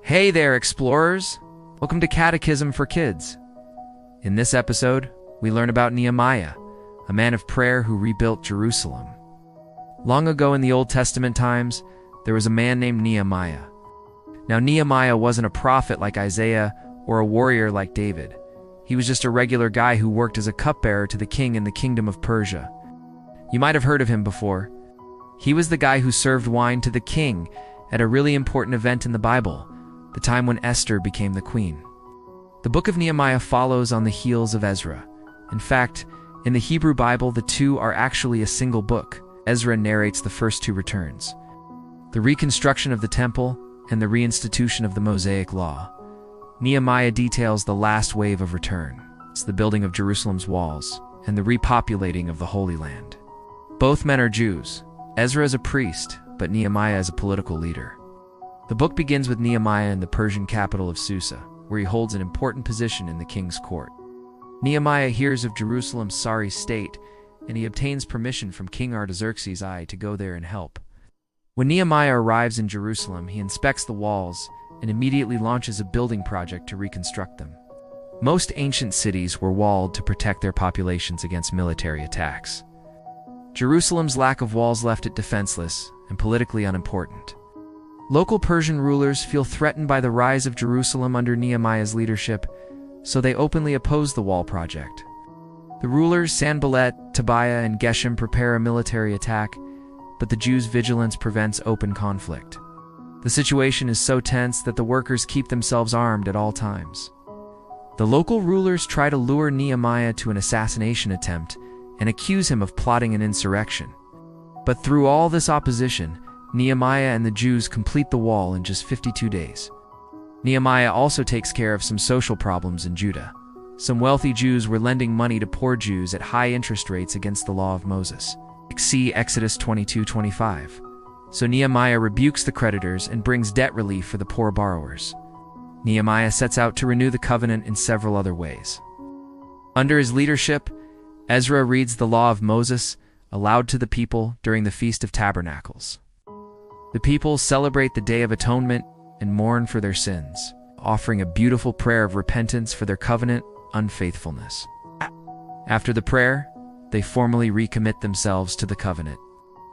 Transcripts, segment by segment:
Hey there, explorers! Welcome to Catechism for Kids. In this episode, we learn about Nehemiah, a man of prayer who rebuilt Jerusalem. Long ago in the Old Testament times, there was a man named Nehemiah. Now, Nehemiah wasn't a prophet like Isaiah or a warrior like David. He was just a regular guy who worked as a cupbearer to the king in the kingdom of Persia. You might have heard of him before. He was the guy who served wine to the king at a really important event in the Bible, the time when Esther became the queen. The book of Nehemiah follows on the heels of Ezra. In fact, in the Hebrew Bible, the two are actually a single book. Ezra narrates the first two returns: the reconstruction of the temple and the reinstitution of the Mosaic Law. Nehemiah details the last wave of return. It's the building of Jerusalem's walls and the repopulating of the Holy Land. Both men are Jews. Ezra is a priest, but Nehemiah is a political leader. The book begins with Nehemiah in the Persian capital of Susa, where he holds an important position in the king's court. Nehemiah hears of Jerusalem's sorry state, and he obtains permission from King Artaxerxes I to go there and help. When Nehemiah arrives in Jerusalem, he inspects the walls and immediately launches a building project to reconstruct them. Most ancient cities were walled to protect their populations against military attacks. Jerusalem's lack of walls left it defenseless and politically unimportant. Local Persian rulers feel threatened by the rise of Jerusalem under Nehemiah's leadership, so they openly oppose the wall project. The rulers Sanballat, Tobiah, and Geshem prepare a military attack, but the Jews' vigilance prevents open conflict. The situation is so tense that the workers keep themselves armed at all times. The local rulers try to lure Nehemiah to an assassination attempt and accuse him of plotting an insurrection. But through all this opposition, Nehemiah and the Jews complete the wall in just 52 days. Nehemiah also takes care of some social problems in Judah. Some wealthy Jews were lending money to poor Jews at high interest rates against the law of Moses. See Exodus 22:25. So Nehemiah rebukes the creditors and brings debt relief for the poor borrowers. Nehemiah sets out to renew the covenant in several other ways. Under his leadership, Ezra reads the law of Moses aloud to the people during the Feast of Tabernacles. The people celebrate the Day of Atonement and mourn for their sins, offering a beautiful prayer of repentance for their covenant unfaithfulness. After the prayer, they formally recommit themselves to the covenant.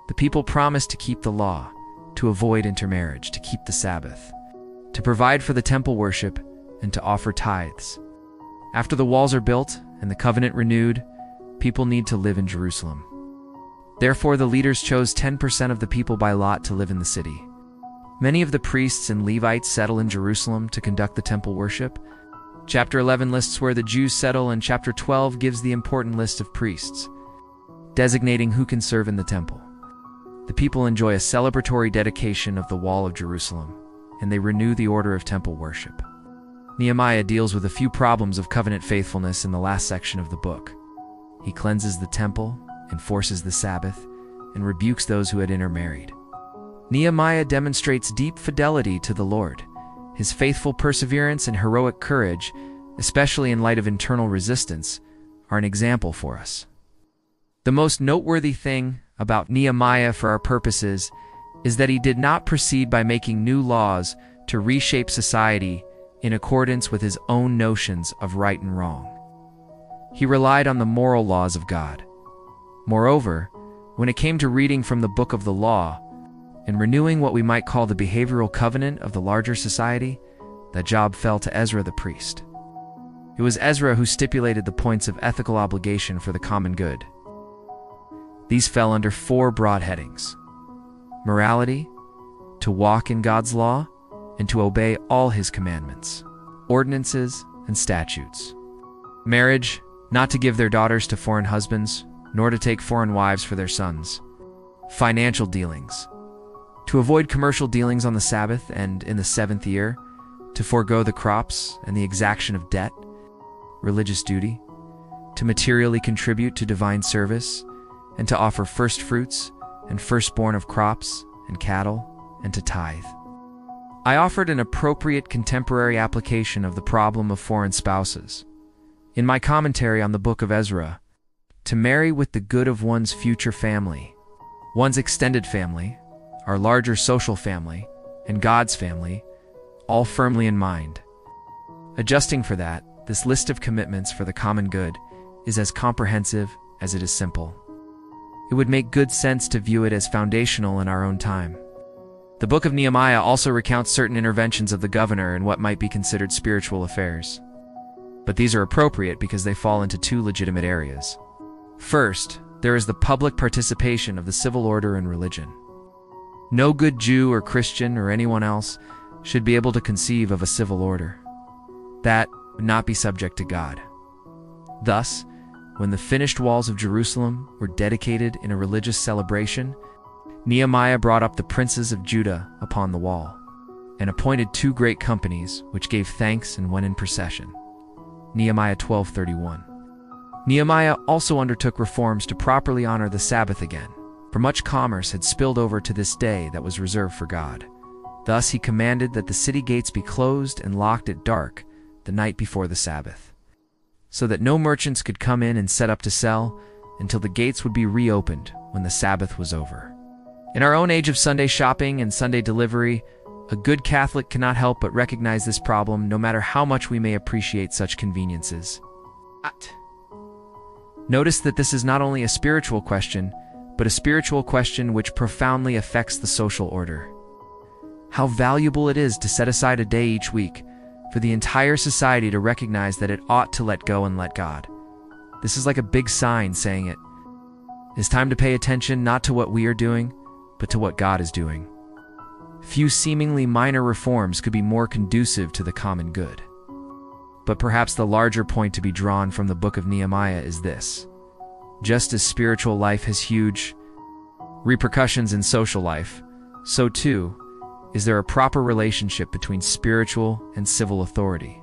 The people promise to keep the law, to avoid intermarriage, to keep the Sabbath, to provide for the temple worship, and to offer tithes. After the walls are built and the covenant renewed, people need to live in Jerusalem. Therefore, the leaders chose 10% of the people by lot to live in the city. Many of the priests and Levites settle in Jerusalem to conduct the temple worship. Chapter 11 lists where the Jews settle, and chapter 12 gives the important list of priests, designating who can serve in the temple. The people enjoy a celebratory dedication of the wall of Jerusalem, and they renew the order of temple worship. Nehemiah deals with a few problems of covenant faithfulness in the last section of the book. He cleanses the temple, enforces the Sabbath, and rebukes those who had intermarried. Nehemiah demonstrates deep fidelity to the Lord. His faithful perseverance and heroic courage, especially in light of internal resistance, are an example for us. The most noteworthy thing about Nehemiah for our purposes is that he did not proceed by making new laws to reshape society in accordance with his own notions of right and wrong. He relied on the moral laws of God. Moreover, when it came to reading from the book of the law and renewing what we might call the behavioral covenant of the larger society, that job fell to Ezra the priest. It was Ezra who stipulated the points of ethical obligation for the common good. These fell under 4 broad headings: morality, to walk in God's law, and to obey all his commandments, ordinances, and statutes; marriage, not to give their daughters to foreign husbands, nor to take foreign wives for their sons; financial dealings, to avoid commercial dealings on the Sabbath and in the 7th year, to forego the crops and the exaction of debt; religious duty, to materially contribute to divine service, and to offer first fruits and firstborn of crops and cattle, and to tithe. I offered an appropriate contemporary application of the problem of foreign spouses in my commentary on the book of Ezra. To marry with the good of one's future family, one's extended family, our larger social family, and God's family all firmly in mind. Adjusting for that, this list of commitments for the common good is as comprehensive as it is simple. It would make good sense to view it as foundational in our own time. The book of Nehemiah also recounts certain interventions of the governor in what might be considered spiritual affairs. But these are appropriate because they fall into two legitimate areas. First, there is the public participation of the civil order and religion. No good Jew or Christian or anyone else should be able to conceive of a civil order. That would not be subject to God. Thus, when the finished walls of Jerusalem were dedicated in a religious celebration, Nehemiah brought up the princes of Judah upon the wall, and appointed 2 great companies which gave thanks and went in procession. Nehemiah 12:31. Nehemiah also undertook reforms to properly honor the Sabbath again, for much commerce had spilled over to this day that was reserved for God. Thus he commanded that the city gates be closed and locked at dark the night before the Sabbath, so that no merchants could come in and set up to sell until the gates would be reopened when the Sabbath was over. In our own age of Sunday shopping and Sunday delivery, a good Catholic cannot help but recognize this problem, no matter how much we may appreciate such conveniences. Notice that this is not only a spiritual question, but a spiritual question which profoundly affects the social order. How valuable it is to set aside a day each week for the entire society to recognize that it ought to let go and let God. This is like a big sign saying it is time to pay attention not to what we are doing, but to what God is doing. Few seemingly minor reforms could be more conducive to the common good. But perhaps the larger point to be drawn from the book of Nehemiah is this: just as spiritual life has huge repercussions in social life, so too is there a proper relationship between spiritual and civil authority.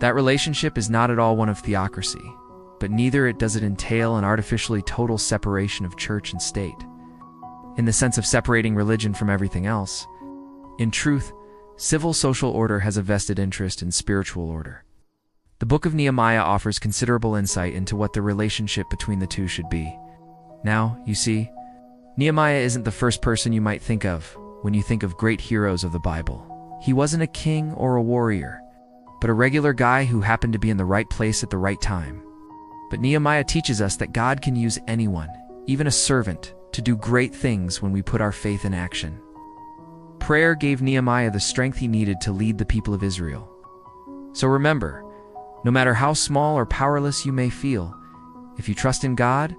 That relationship is not at all one of theocracy, but neither does it entail an artificially total separation of church and state, in the sense of separating religion from everything else. In truth, civil social order has a vested interest in spiritual order. The book of Nehemiah offers considerable insight into what the relationship between the two should be. Now, you see, Nehemiah isn't the first person you might think of when you think of great heroes of the Bible. He wasn't a king or a warrior, but a regular guy who happened to be in the right place at the right time. But Nehemiah teaches us that God can use anyone, even a servant, to do great things when we put our faith in action. Prayer gave Nehemiah the strength he needed to lead the people of Israel. So remember, no matter how small or powerless you may feel, if you trust in God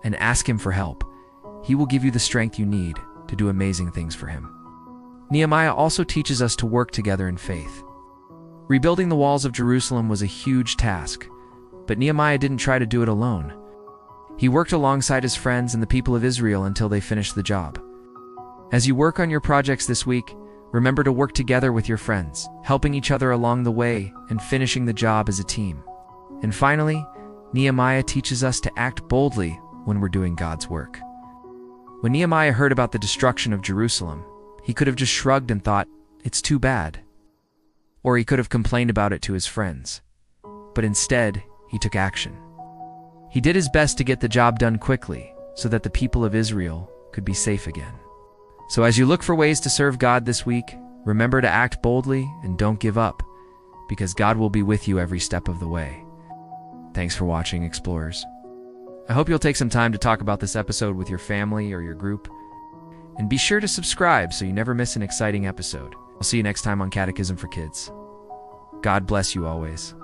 and ask Him for help, He will give you the strength you need to do amazing things for Him. Nehemiah also teaches us to work together in faith. Rebuilding the walls of Jerusalem was a huge task, but Nehemiah didn't try to do it alone. He worked alongside his friends and the people of Israel until they finished the job. As you work on your projects this week, remember to work together with your friends, helping each other along the way and finishing the job as a team. And finally, Nehemiah teaches us to act boldly when we're doing God's work. When Nehemiah heard about the destruction of Jerusalem, he could have just shrugged and thought, "It's too bad." Or he could have complained about it to his friends. But instead, he took action. He did his best to get the job done quickly so that the people of Israel could be safe again. So as you look for ways to serve God this week, remember to act boldly and don't give up, because God will be with you every step of the way. Thanks for watching, Explorers. I hope you'll take some time to talk about this episode with your family or your group. And be sure to subscribe so you never miss an exciting episode. I'll see you next time on Catechism for Kids. God bless you always.